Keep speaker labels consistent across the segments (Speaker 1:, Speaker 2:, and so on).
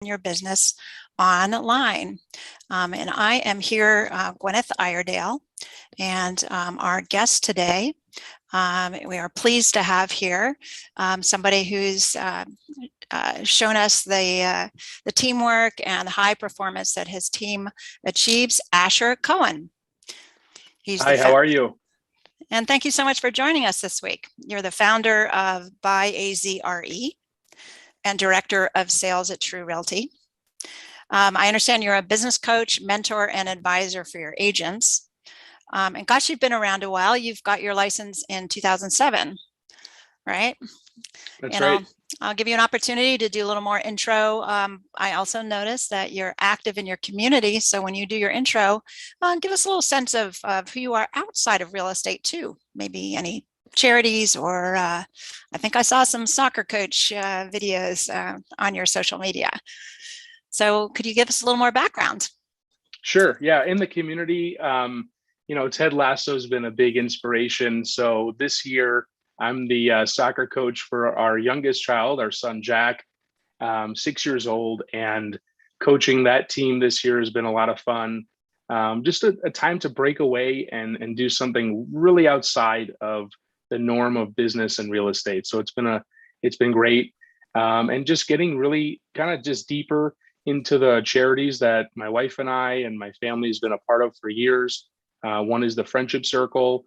Speaker 1: your business online. And I am here, Gwyneth Iredale, and our guest today, we are pleased to have here somebody who's shown us the teamwork and the high performance that his team achieves, Asher Cohen.
Speaker 2: Hi, how are you?
Speaker 1: And thank you so much for joining us this week. You're the founder of Buy AZRE and director of sales at True Realty. I understand you're a business coach, mentor, and advisor for your agents. And gosh, you've been around a while. You've got your license in 2007, right?
Speaker 2: That's right.
Speaker 1: I'll give you an opportunity to do a little more intro. I also noticed that you're active in your community. So when you do your intro, give us a little sense of who you are outside of real estate too. Maybe any charities, or I think I saw some soccer coach videos on your social media. So could you give us a little more background?
Speaker 2: Sure. Yeah. In the community, Ted Lasso's been a big inspiration. So this year, I'm the soccer coach for our youngest child, our son, Jack, 6 years old. And coaching that team this year has been a lot of fun. Just a time to break away and do something really outside of the norm of business and real estate. So it's been great. And just getting really kind of just deeper into the charities that my wife and I and my family has been a part of for years. One is the Friendship Circle,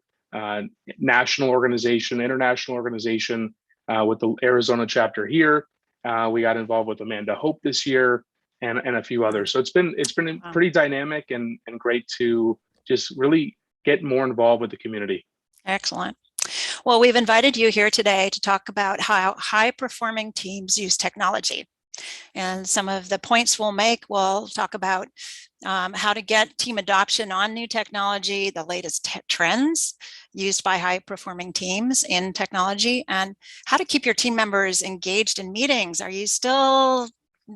Speaker 2: national organization, international organization with the Arizona chapter here. We got involved with Amanda Hope this year and a few others. So it's been pretty dynamic and great to just really get more involved with the community.
Speaker 1: Excellent. Well, we've invited you here today to talk about how high-performing teams use technology. And some of the points we'll talk about how to get team adoption on new technology, the latest trends used by high-performing teams in technology, and how to keep your team members engaged in meetings. Are you still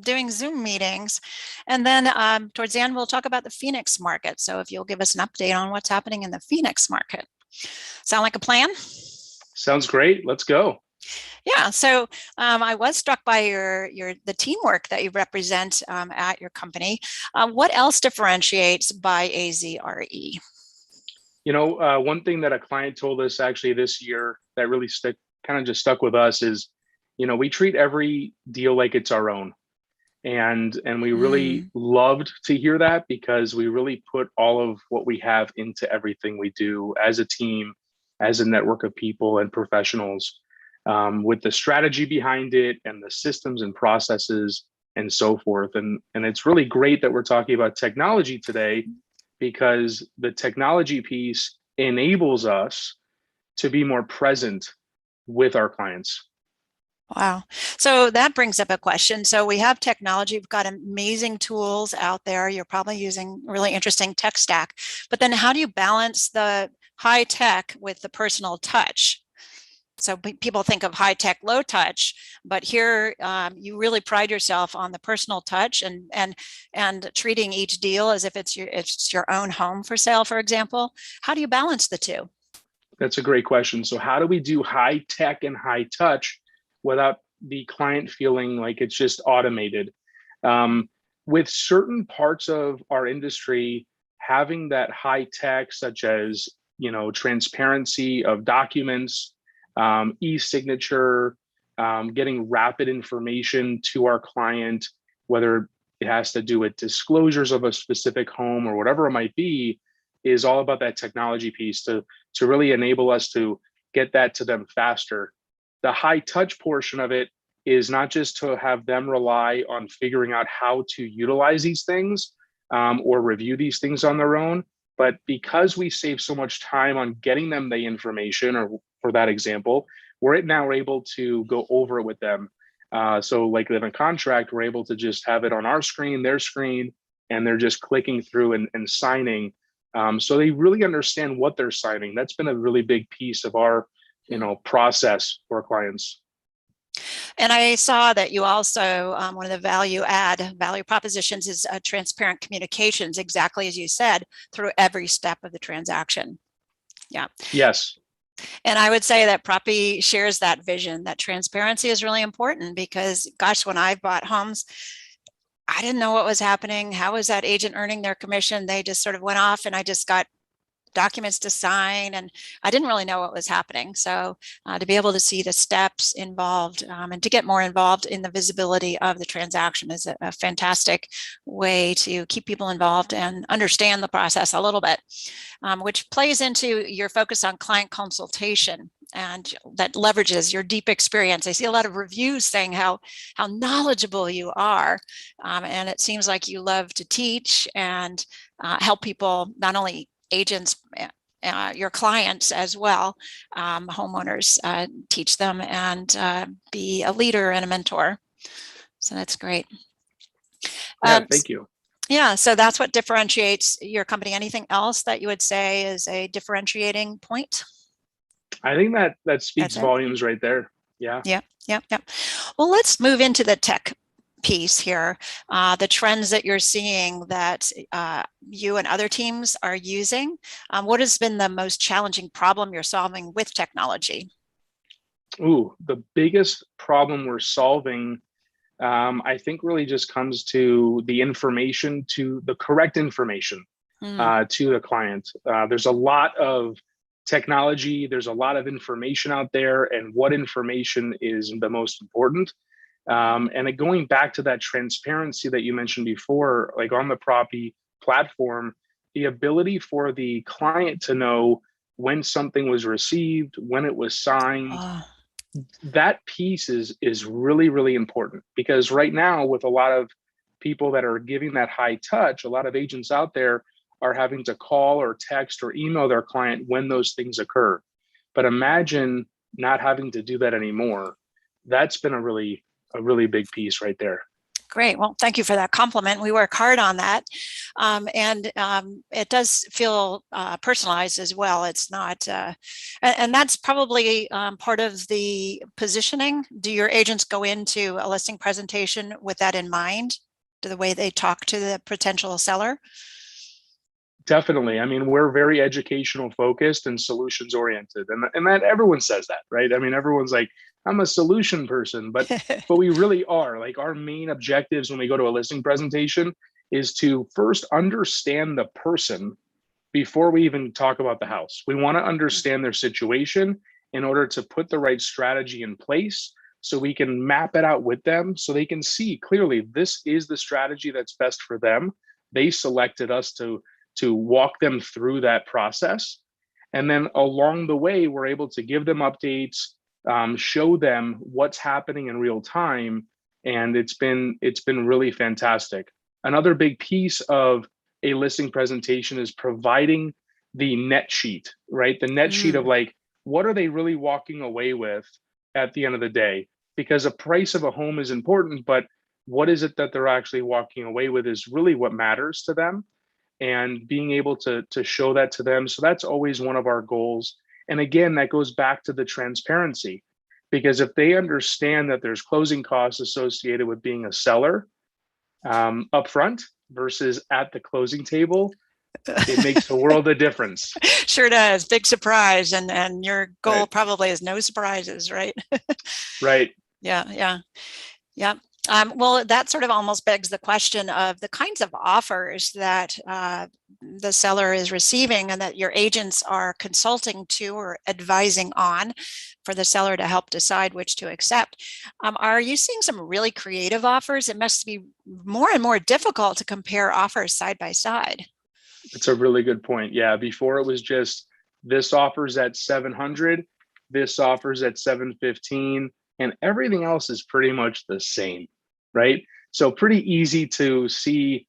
Speaker 1: doing Zoom meetings? And then towards the end, we'll talk about the Phoenix market. So if you'll give us an update on what's happening in the Phoenix market. Sound like a plan?
Speaker 2: Sounds great. Let's go.
Speaker 1: Yeah, so I was struck by the teamwork that you represent at your company. What else differentiates Buy AZRE?
Speaker 2: One thing that a client told us actually this year that really just stuck with us is, we treat every deal like it's our own. And we really loved to hear that, because we really put all of what we have into everything we do as a team, as a network of people and professionals. With the strategy behind it and the systems and processes and so forth. And it's really great that we're talking about technology today, because the technology piece enables us to be more present with our clients.
Speaker 1: Wow. So that brings up a question. So we have technology, we've got amazing tools out there. You're probably using really interesting tech stack, but then how do you balance the high tech with the personal touch? So people think of high tech, low touch, but here you really pride yourself on the personal touch and treating each deal as if it's your own home for sale, for example. How do you balance the two?
Speaker 2: That's a great question. So how do we do high tech and high touch without the client feeling like it's just automated? With certain parts of our industry, having that high tech, such as transparency of documents, e-signature, getting rapid information to our client, whether it has to do with disclosures of a specific home or whatever it might be, is all about that technology piece to really enable us to get that to them faster. The high touch portion of it is not just to have them rely on figuring out how to utilize these things or review these things on their own, but because we save so much time on getting them the information, or for that example, we're now able to go over it with them. So like in a contract, we're able to just have it on our screen, their screen, and they're just clicking through and signing. So they really understand what they're signing. That's been a really big piece of our process for our clients.
Speaker 1: And I saw that you also, one of the value propositions is transparent communications, exactly as you said, through every step of the transaction. Yeah.
Speaker 2: Yes.
Speaker 1: And I would say that Propy shares that vision, that transparency is really important, because gosh, when I've bought homes, I didn't know what was happening. How was that agent earning their commission? They just sort of went off and I just got documents to sign and I didn't really know what was happening. So to be able to see the steps involved and to get more involved in the visibility of the transaction is a fantastic way to keep people involved and understand the process a little bit, which plays into your focus on client consultation. And that leverages your deep experience. I see a lot of reviews saying how knowledgeable you are. And it seems like you love to teach and help people, not only agents, your clients as well, homeowners, teach them and be a leader and a mentor. So that's great.
Speaker 2: Yeah, thank you.
Speaker 1: Yeah, so that's what differentiates your company. Anything else that you would say is a differentiating point?
Speaker 2: I think that speaks volumes right there. Yeah.
Speaker 1: Yeah. Well, let's move into the tech piece here, the trends that you're seeing that you and other teams are using. What has been the most challenging problem you're solving with technology?
Speaker 2: Ooh, the biggest problem we're solving, I think, really just comes to the information, to the correct information to the client. There's a lot of technology, there's a lot of information out there, and what information is the most important. And going back to that transparency that you mentioned before, like on the Propy platform, the ability for the client to know when something was received, when it was signed, that piece is really, really important, because right now, with a lot of people that are giving that high touch, a lot of agents out there are having to call or text or email their client when those things occur. But imagine not having to do that anymore. That's been a really big piece right there.
Speaker 1: Great. Well, thank you for that compliment. We work hard on that. And it does feel personalized as well. It's not, and that's probably part of the positioning. Do your agents go into a listing presentation with that in mind, to the way they talk to the potential seller?
Speaker 2: Definitely. I mean, we're very educational focused and solutions oriented. And that everyone says that, right? I mean, everyone's like, I'm a solution person, but we really are. Like, our main objectives when we go to a listing presentation is to first understand the person before we even talk about the house. We want to understand their situation in order to put the right strategy in place, so we can map it out with them, so they can see clearly this is the strategy that's best for them. They selected us to walk them through that process. And then along the way, we're able to give them updates, show them what's happening in real time. And it's been really fantastic. Another big piece of a listing presentation is providing the net sheet, right? The net sheet of, like, what are they really walking away with at the end of the day? Because the price of a home is important, but what is it that they're actually walking away with is really what matters to them. And being able to show that to them. So that's always one of our goals. And again, that goes back to the transparency, because if they understand that there's closing costs associated with being a seller upfront versus at the closing table, it makes a world of difference.
Speaker 1: Sure does. Big surprise. And your goal probably is no surprises, right?
Speaker 2: Right.
Speaker 1: Yeah. Well, that sort of almost begs the question of the kinds of offers that the seller is receiving and that your agents are consulting to or advising on for the seller to help decide which to accept. Are you seeing some really creative offers? It must be more and more difficult to compare offers side by side.
Speaker 2: It's a really good point. Yeah, before it was just, this offers at 700, this offers at 715, and everything else is pretty much the same, right? So pretty easy to see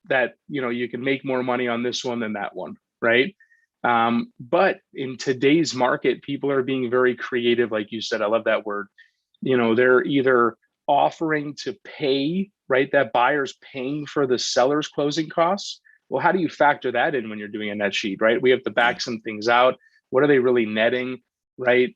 Speaker 2: that, you can make more money on this one than that one, right? But in today's market, people are being very creative, like you said. I love that word. They're either offering to pay, right? That buyer's paying for the seller's closing costs. Well, how do you factor that in when you're doing a net sheet, right? We have to back some things out. What are they really netting, right?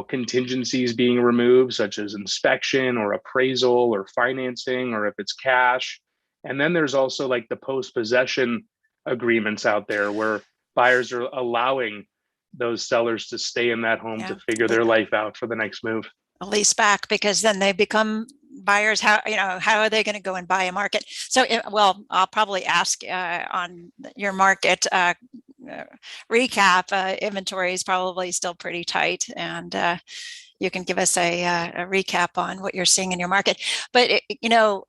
Speaker 2: Contingencies being removed, such as inspection or appraisal or financing, or if it's cash. And then there's also like the post-possession agreements out there where buyers are allowing those sellers to stay in that home to figure their life out for the next move.
Speaker 1: A lease back, because then they become buyers, how are they going to go and buy a market? So, well, I'll probably ask on your market recap. Inventory is probably still pretty tight, and you can give us a recap on what you're seeing in your market. But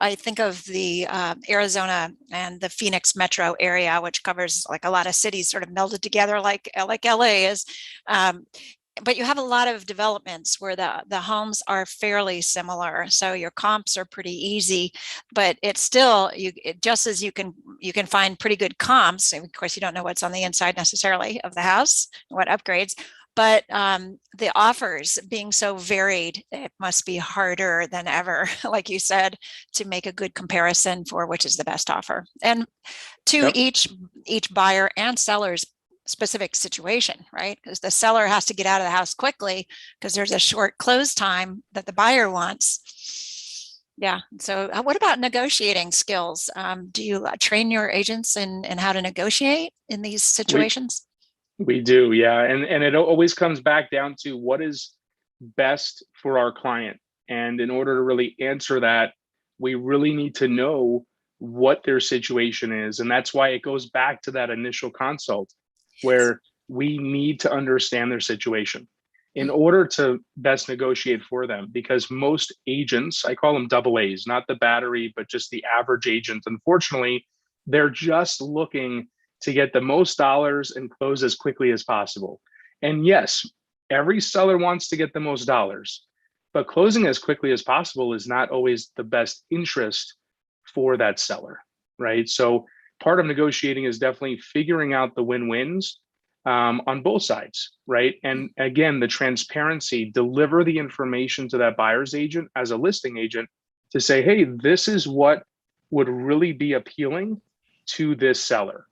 Speaker 1: I think of the Arizona and the Phoenix metro area, which covers like a lot of cities sort of melded together, like LA is. But you have a lot of developments where the homes are fairly similar, so your comps are pretty easy. But it's still just as you can find pretty good comps. And of course, you don't know what's on the inside necessarily of the house, what upgrades. But the offers being so varied, it must be harder than ever, like you said, to make a good comparison for which is the best offer. And to each buyer and seller's specific situation, right? Because the seller has to get out of the house quickly because there's a short close time that the buyer wants. Yeah. So what about negotiating skills? Do you train your agents in how to negotiate in these situations?
Speaker 2: We do, yeah. And it always comes back down to what is best for our client. And in order to really answer that, we really need to know what their situation is. And that's why it goes back to that initial consult where we need to understand their situation in order to best negotiate for them. Because most agents, I call them double A's, not the battery, but just the average agent, unfortunately, they're just looking to get the most dollars and close as quickly as possible. And yes, every seller wants to get the most dollars, but closing as quickly as possible is not always the best interest for that seller, right? So part of negotiating is definitely figuring out the win-wins on both sides, right? And again, the transparency, deliver the information to that buyer's agent as a listing agent to say, hey, this is what would really be appealing to this seller.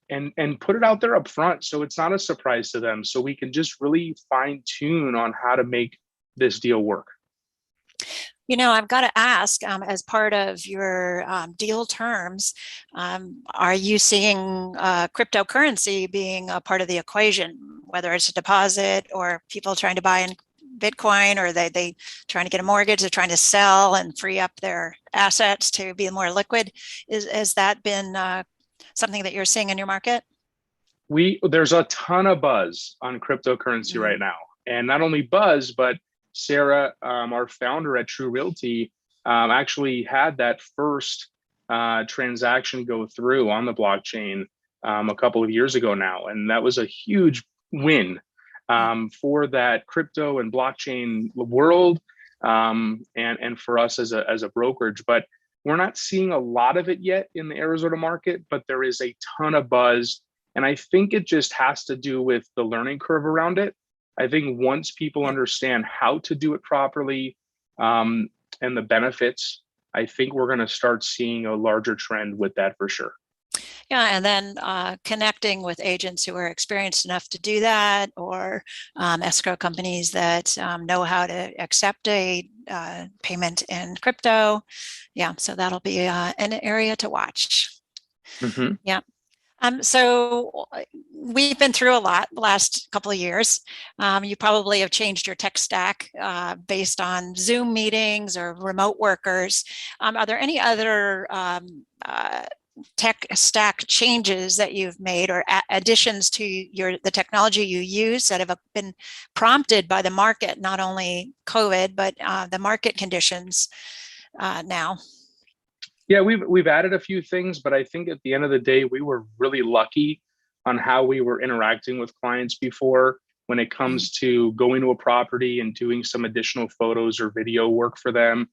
Speaker 2: And put it out there up front so it's not a surprise to them, so we can just really fine tune on how to make this deal work.
Speaker 1: I've got to ask, as part of your deal terms, are you seeing cryptocurrency being a part of the equation, whether it's a deposit or people trying to buy in Bitcoin, or they trying to get a mortgage, they're trying to sell and free up their assets to be more liquid? Has that been something that you're seeing in your market?
Speaker 2: There's a ton of buzz on cryptocurrency right now, and not only buzz, but Sarah, our founder at True Realty, actually had that first transaction go through on the blockchain a couple of years ago now, and that was a huge win for that crypto and blockchain world, and for us as a brokerage. But we're not seeing a lot of it yet in the Arizona market, but there is a ton of buzz. And I think it just has to do with the learning curve around it. I think once people understand how to do it properly and the benefits, I think we're going to start seeing a larger trend with that for sure.
Speaker 1: Yeah, and then connecting with agents who are experienced enough to do that, or escrow companies that know how to accept a payment in crypto. Yeah, so that'll be an area to watch.
Speaker 2: Mm-hmm.
Speaker 1: Yeah. So we've been through a lot the last couple of years. You probably have changed your tech stack based on Zoom meetings or remote workers. Are there any other tech stack changes that you've made, or additions to the technology you use that have been prompted by the market, not only COVID, but the market conditions now?
Speaker 2: Yeah, we've added a few things, but I think at the end of the day, we were really lucky on how we were interacting with clients before when it comes to going to a property and doing some additional photos or video work for them.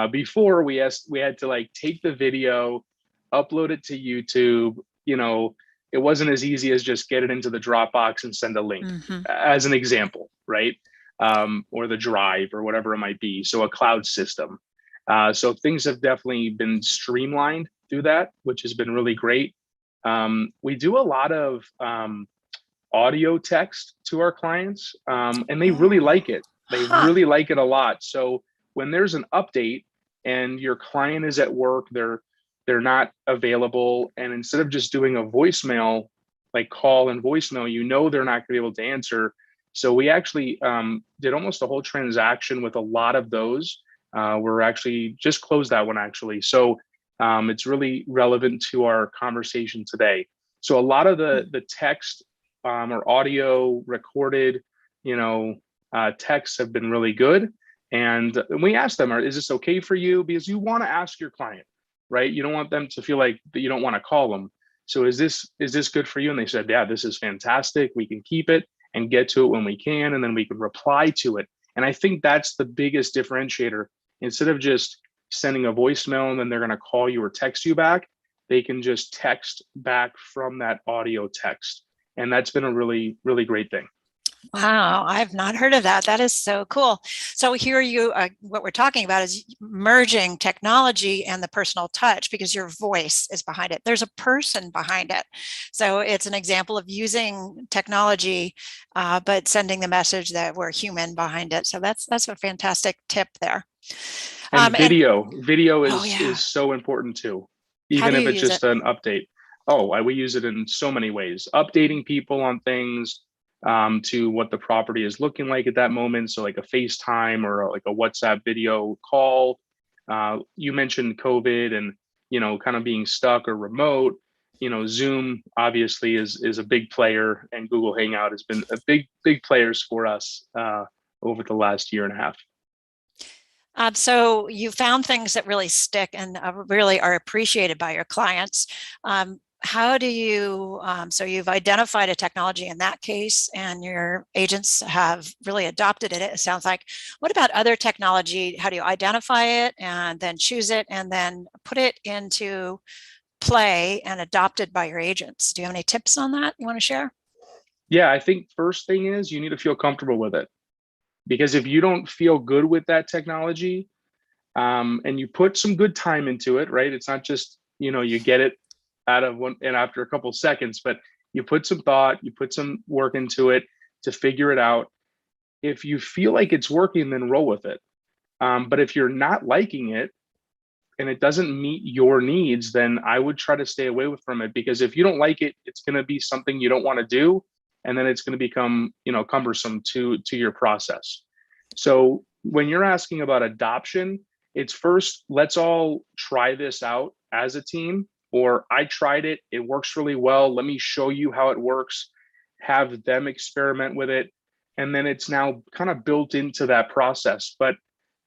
Speaker 2: Before we had to like take the video, upload it to YouTube. It wasn't as easy as just get it into the Dropbox and send a link, as an example, right? Or the Drive or whatever it might be. So a cloud system. So things have definitely been streamlined through that, which has been really great. We do a lot of audio text to our clients, and they really like it. They really like it a lot. So when there's an update and your client is at work, they're not available, and instead of just doing a voicemail, like call and voicemail, they're not going to be able to answer. So we actually did almost a whole transaction with a lot of those We're actually just closed that one actually. So it's really relevant to our conversation today. So a lot of the text or audio recorded, texts have been really good. And we asked them, is this okay for you? Because you want to ask your client, right? You don't want them to feel like that you don't want to call them. So is this good for you? And they said, yeah, this is fantastic. We can keep it and get to it when we can, and then we can reply to it. And I think that's the biggest differentiator. Instead of just sending a voicemail and then they're going to call you or text you back, they can just text back from that audio text. And that's been a really, really great thing.
Speaker 1: Wow, I've not heard of that. That is so cool. So here what we're talking about is merging technology and the personal touch, because your voice is behind it. There's a person behind it. So it's an example of using technology, but sending the message that we're human behind it. So that's a fantastic tip there.
Speaker 2: And video
Speaker 1: oh, yeah.
Speaker 2: is so important too,
Speaker 1: How
Speaker 2: even
Speaker 1: do
Speaker 2: if
Speaker 1: you
Speaker 2: it's
Speaker 1: use
Speaker 2: just
Speaker 1: it?
Speaker 2: an update. We use it in so many ways, updating people on things, to what the property is looking like at that moment. So like a FaceTime or like a WhatsApp video call. You mentioned COVID and, kind of being stuck or remote. Zoom obviously is a big player, and Google Hangout has been a big players for us over the last year and a half.
Speaker 1: So you found things that really stick and really are appreciated by your clients. How do you, so you've identified a technology in that case, and your agents have really adopted it, it sounds like. What about other technology? How do you identify it and then choose it and then put it into play and adopt it by your agents? Do you have any tips on that you want to share?
Speaker 2: Yeah, I think first thing is you need to feel comfortable with it, because if you don't feel good with that technology, and you put some good time into it, right? It's not just, you get it out of one and after a couple seconds, but you put some thought, you put some work into it to figure it out. If you feel like it's working, then roll with it. But if you're not liking it and it doesn't meet your needs, then I would try to stay away from it, because if you don't like it, it's going to be something you don't want to do. And then it's going to become, cumbersome to your process. So when you're asking about adoption, it's first, let's all try this out as a team, or I tried it, it works really well. Let me show you how it works, have them experiment with it. And then it's now kind of built into that process. But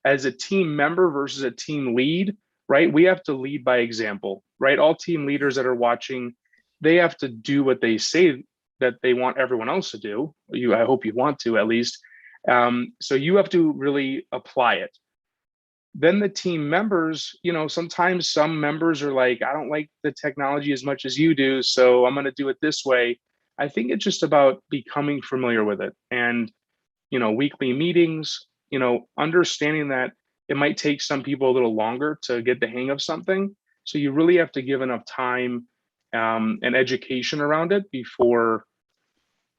Speaker 2: as a team member versus a team lead, right? We have to lead by example, right? All team leaders that are watching, they have to do what they say that they want everyone else to do. I hope you want to, at least. So you have to really apply it. Then the team members, sometimes some members are like, I don't like the technology as much as you do, so I'm going to do it this way. I think it's just about becoming familiar with it, and weekly meetings, understanding that it might take some people a little longer to get the hang of something. So you really have to give enough time and education around it before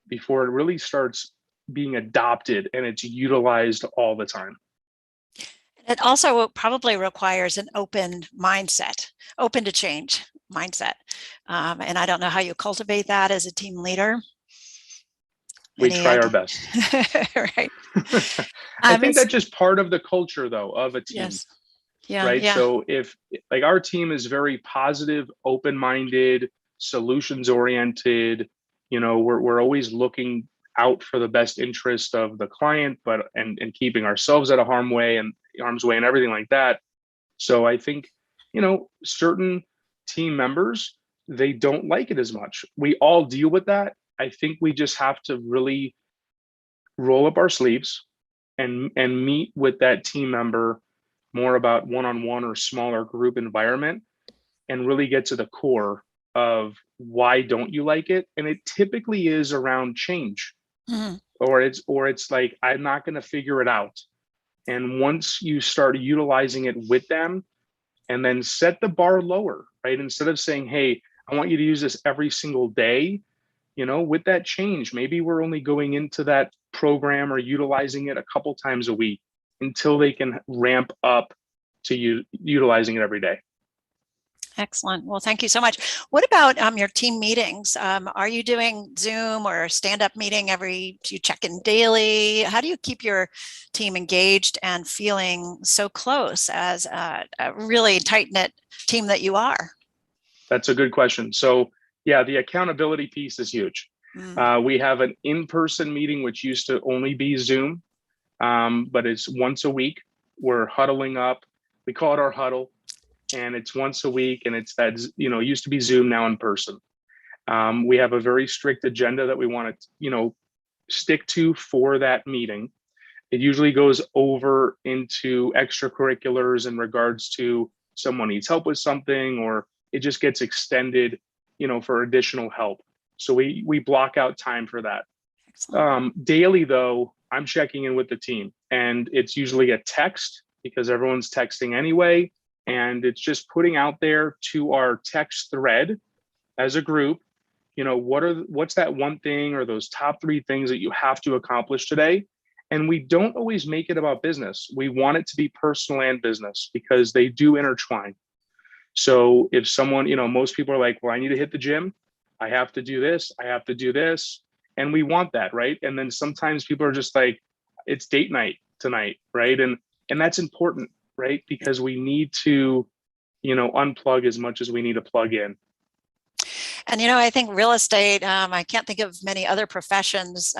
Speaker 2: it really starts being adopted and it's utilized all the time.
Speaker 1: It also probably requires an open mindset, open to change mindset. And I don't know how you cultivate that as a team leader.
Speaker 2: We try our best.
Speaker 1: Right.
Speaker 2: I think that's just part of the culture, though, of a team.
Speaker 1: Yes. Yeah.
Speaker 2: Right.
Speaker 1: Yeah.
Speaker 2: So if like our team is very positive, open-minded, solutions oriented, we're always looking out for the best interest of the client, but and keeping ourselves out of harm's way and everything like that. So I think, certain team members, they don't like it as much. We all deal with that. I think we just have to really roll up our sleeves and meet with that team member more about one-on-one or smaller group environment, and really get to the core of why don't you like it. And it typically is around change. Mm-hmm. or it's like, I'm not going to figure it out. And once you start utilizing it with them, and then set the bar lower, right? Instead of saying, hey, I want you to use this every single day, with that change, maybe we're only going into that program or utilizing it a couple times a week until they can ramp up to you utilizing it every day.
Speaker 1: Excellent. Well, thank you so much. What about your team meetings? Are you doing Zoom or stand-up meeting do you check in daily? How do you keep your team engaged and feeling so close as a really tight-knit team that you are?
Speaker 2: That's a good question. So yeah, the accountability piece is huge. We have an in-person meeting, which used to only be Zoom, but it's once a week. We're huddling up. We call it our huddle, and it's once a week. And it's that, it used to be Zoom, now in person. We have a very strict agenda that we want to, stick to for that meeting. It usually goes over into extracurriculars in regards to someone needs help with something, or it just gets extended, for additional help. So we block out time for that. Daily though, I'm checking in with the team, and it's usually a text because everyone's texting anyway. And it's just putting out there to our text thread as a group, what's that one thing or those top 3 things that you have to accomplish today? And we don't always make it about business. We want it to be personal and business because they do intertwine. So if someone, most people are like, well, I need to hit the gym. I have to do this. I have to do this. And we want that, right? And then sometimes people are just like, it's date night tonight, right? And that's important, right? Because we need to, unplug as much as we need to plug in.
Speaker 1: And, I think real estate, I can't think of many other professions,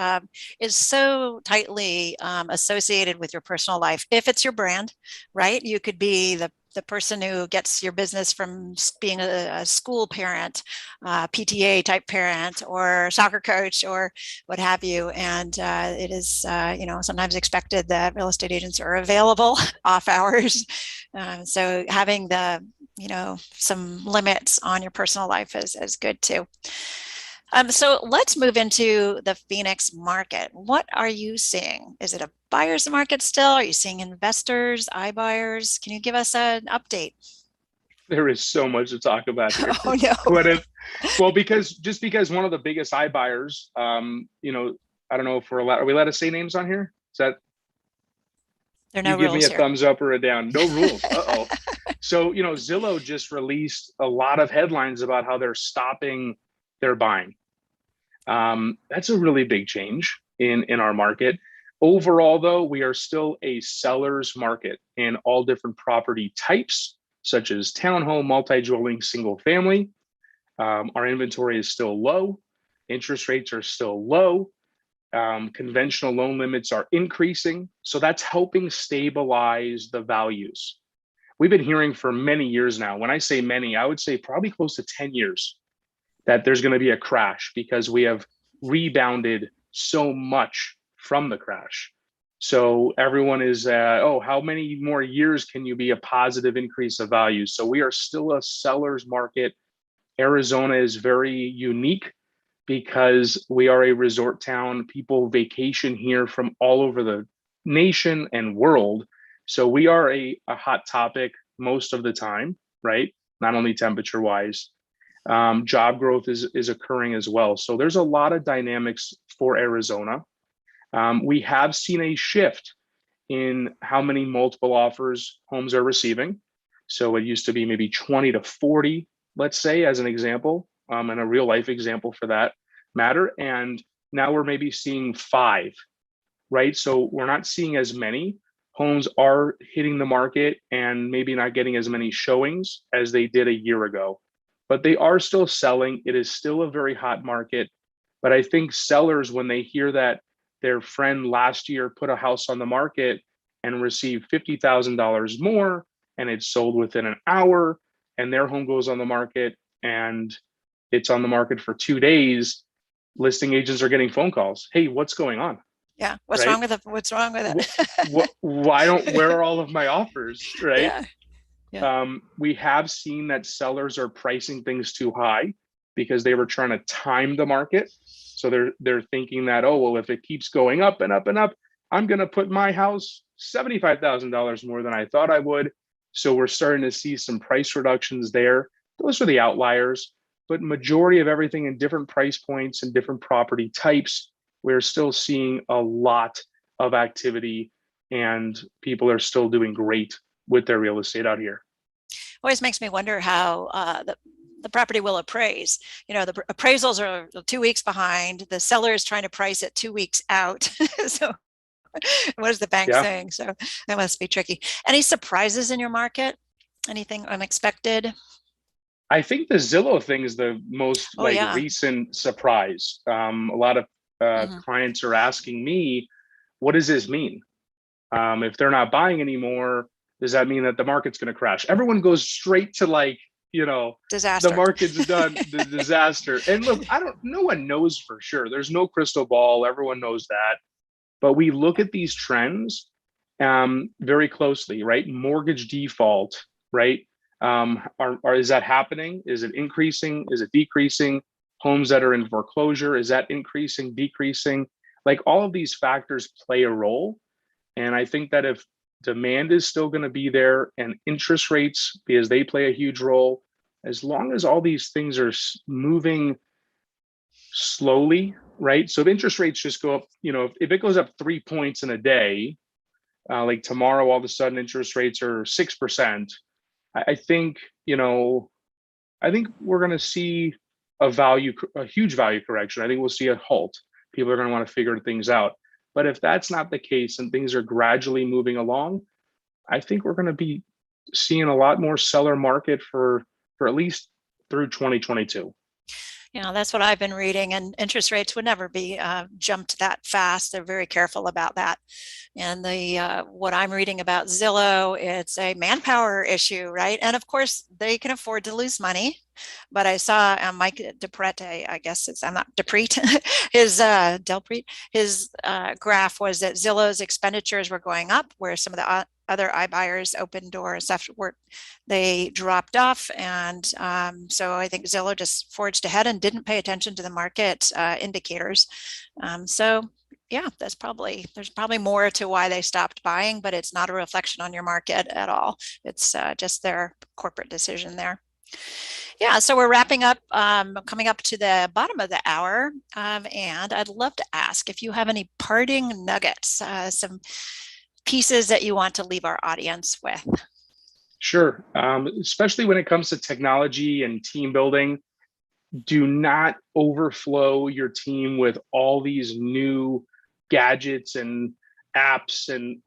Speaker 1: is so tightly associated with your personal life. If it's your brand, right? You could be the person who gets your business from being a school parent, PTA type parent, or soccer coach, or what have you. And it is, sometimes expected that real estate agents are available off hours. So having some limits on your personal life is good too. So let's move into the Phoenix market. What are you seeing? Is it a buyer's market still? Are you seeing investors, iBuyers? Can you give us an update?
Speaker 2: There is so much to talk about here.
Speaker 1: Oh no.
Speaker 2: Well, because one of the biggest iBuyers, I don't know if are we allowed to say names on here? Is that?
Speaker 1: There are no
Speaker 2: you give me
Speaker 1: rules
Speaker 2: a
Speaker 1: here.
Speaker 2: thumbs up or a down. No rules. Uh-oh. So, Zillow just released a lot of headlines about how they're stopping their buying. That's a really big change in our market. Overall, though, we are still a seller's market in all different property types, such as townhome, multi-dwelling, single family. Our inventory is still low. Interest rates are still low. Conventional loan limits are increasing. So that's helping stabilize the values. We've been hearing for many years now. When I say many, I would say probably close to 10 years that there's going to be a crash because we have rebounded so much from the crash. So everyone is, how many more years can you be a positive increase of value? So we are still a seller's market. Arizona is very unique because we are a resort town. People vacation here from all over the nation and world. So we are a hot topic most of the time, right? Not only temperature wise. Job growth is occurring as well. So there's a lot of dynamics for Arizona. We have seen a shift in how many multiple offers homes are receiving. So it used to be maybe 20 to 40, let's say, as an example, and a real life example for that matter. And now we're maybe seeing 5, right? So we're not seeing as many. Homes are hitting the market and maybe not getting as many showings as they did a year ago, but they are still selling. It is still a very hot market. But I think sellers, when they hear that their friend last year put a house on the market and received $50,000 more, and it sold within an hour, and their home goes on the market and it's on the market for 2 days, listing agents are getting phone calls. Hey, what's going on?
Speaker 1: Yeah. What's
Speaker 2: Right?
Speaker 1: wrong with it? What's wrong with it?
Speaker 2: Where are all of my offers? Right.
Speaker 1: Yeah. Yeah.
Speaker 2: We have seen that sellers are pricing things too high because they were trying to time the market. So they're thinking that, oh, well, if it keeps going up and up and up, I'm going to put my house $75,000 more than I thought I would. So we're starting to see some price reductions there. Those are the outliers, but majority of everything in different price points and different property types, we're still seeing a lot of activity and people are still doing great with their real estate out here.
Speaker 1: always makes me wonder how the property will appraise. You know, the appraisals are 2 weeks behind. The seller is trying to price it 2 weeks out. So what is the bank
Speaker 2: Yeah.
Speaker 1: saying? So that must be tricky. Any surprises in your market? Anything unexpected?
Speaker 2: I think the Zillow thing is the most
Speaker 1: Oh,
Speaker 2: like
Speaker 1: yeah.
Speaker 2: recent surprise. A lot of
Speaker 1: Mhm.
Speaker 2: clients are asking me, what does this mean? If they're not buying anymore, does that mean that the market's going to crash? Everyone goes straight to like, the
Speaker 1: Disaster.
Speaker 2: market's done, the disaster. And look, no one knows for sure. There's no crystal ball. Everyone knows that. But we look at these trends very closely, right? Mortgage default, right? Is that happening? Is it increasing? Is it decreasing? Homes that are in foreclosure, is that increasing, decreasing? Like all of these factors play a role. And I think that if demand is still going to be there and interest rates, because they play a huge role, as long as all these things are moving slowly, right? So if interest rates just go up, if it goes up 3 points in a day, like tomorrow, all of a sudden interest rates are 6%. I think, I think we're going to see a huge value correction. I think we'll see a halt. People are going to want to figure things out. But if that's not the case and things are gradually moving along, I think we're going to be seeing a lot more seller market for at least through 2022.
Speaker 1: Yeah, that's what I've been reading, and interest rates would never be jumped that fast. They're very careful about that. And the what I'm reading about Zillow, it's a manpower issue, right? And of course, they can afford to lose money. But I saw Mike Deprete, I guess I'm not Deprete, his Delprete, his graph was that Zillow's expenditures were going up, where some of the other iBuyers, Open Door and stuff they dropped off. And so I think Zillow just forged ahead and didn't pay attention to the market indicators. So yeah, there's probably more to why they stopped buying, but it's not a reflection on your market at all. It's just their corporate decision there. Yeah, so we're wrapping up, coming up to the bottom of the hour, and I'd love to ask if you have any parting nuggets, some pieces that you want to leave our audience with.
Speaker 2: Sure. Especially when it comes to technology and team building, do not overflow your team with all these new gadgets and apps, and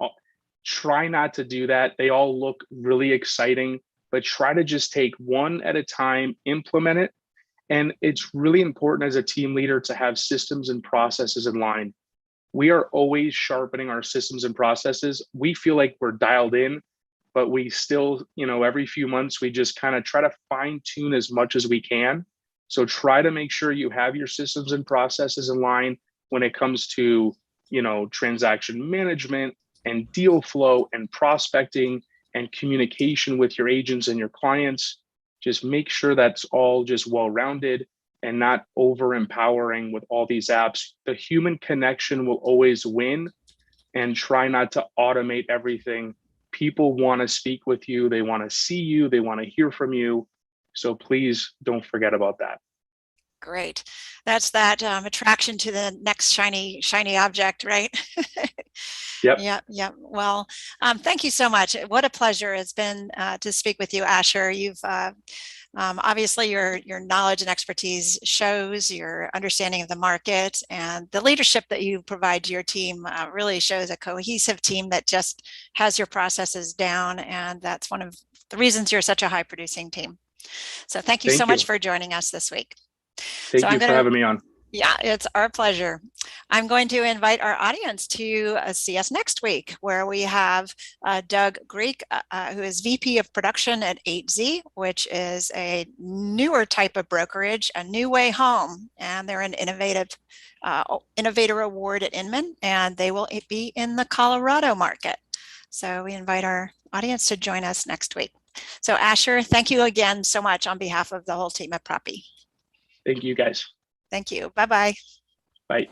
Speaker 2: try not to do that. They all look really exciting, but try to just take one at a time, implement it. And it's really important as a team leader to have systems and processes in line. We are always sharpening our systems and processes. We feel like we're dialed in, but we still, every few months, we just kind of try to fine tune as much as we can. So try to make sure you have your systems and processes in line when it comes to, transaction management and deal flow and prospecting and communication with your agents and your clients. Just make sure that's all just well-rounded and not over empowering with all these apps. The human connection will always win, and try not to automate everything. People want to speak with you. They want to see you. They want to hear from you. So please don't forget about that.
Speaker 1: Great. That's that attraction to the next shiny object, right?
Speaker 2: Yep.
Speaker 1: Yeah. Well, thank you so much. What a pleasure it's been to speak with you, Asher. You've obviously your knowledge and expertise shows your understanding of the market, and the leadership that you provide to your team really shows a cohesive team that just has your processes down. And that's one of the reasons you're such a high producing team. So thank you so
Speaker 2: Thank
Speaker 1: much
Speaker 2: you.
Speaker 1: for joining us this week. So
Speaker 2: Thank
Speaker 1: I'm
Speaker 2: you
Speaker 1: going
Speaker 2: for
Speaker 1: to,
Speaker 2: having me on.
Speaker 1: yeah, it's our pleasure. I'm going to invite our audience to see us next week, where we have Doug Greek, who is VP of Production at 8Z, which is a newer type of brokerage, a new way home. And they're an Innovator Award at Inman, and they will be in the Colorado market. So we invite our audience to join us next week. So Asher, thank you again so much on behalf of the whole team at Propy.
Speaker 2: Thank you, guys.
Speaker 1: Thank you. Bye-bye.
Speaker 2: Bye.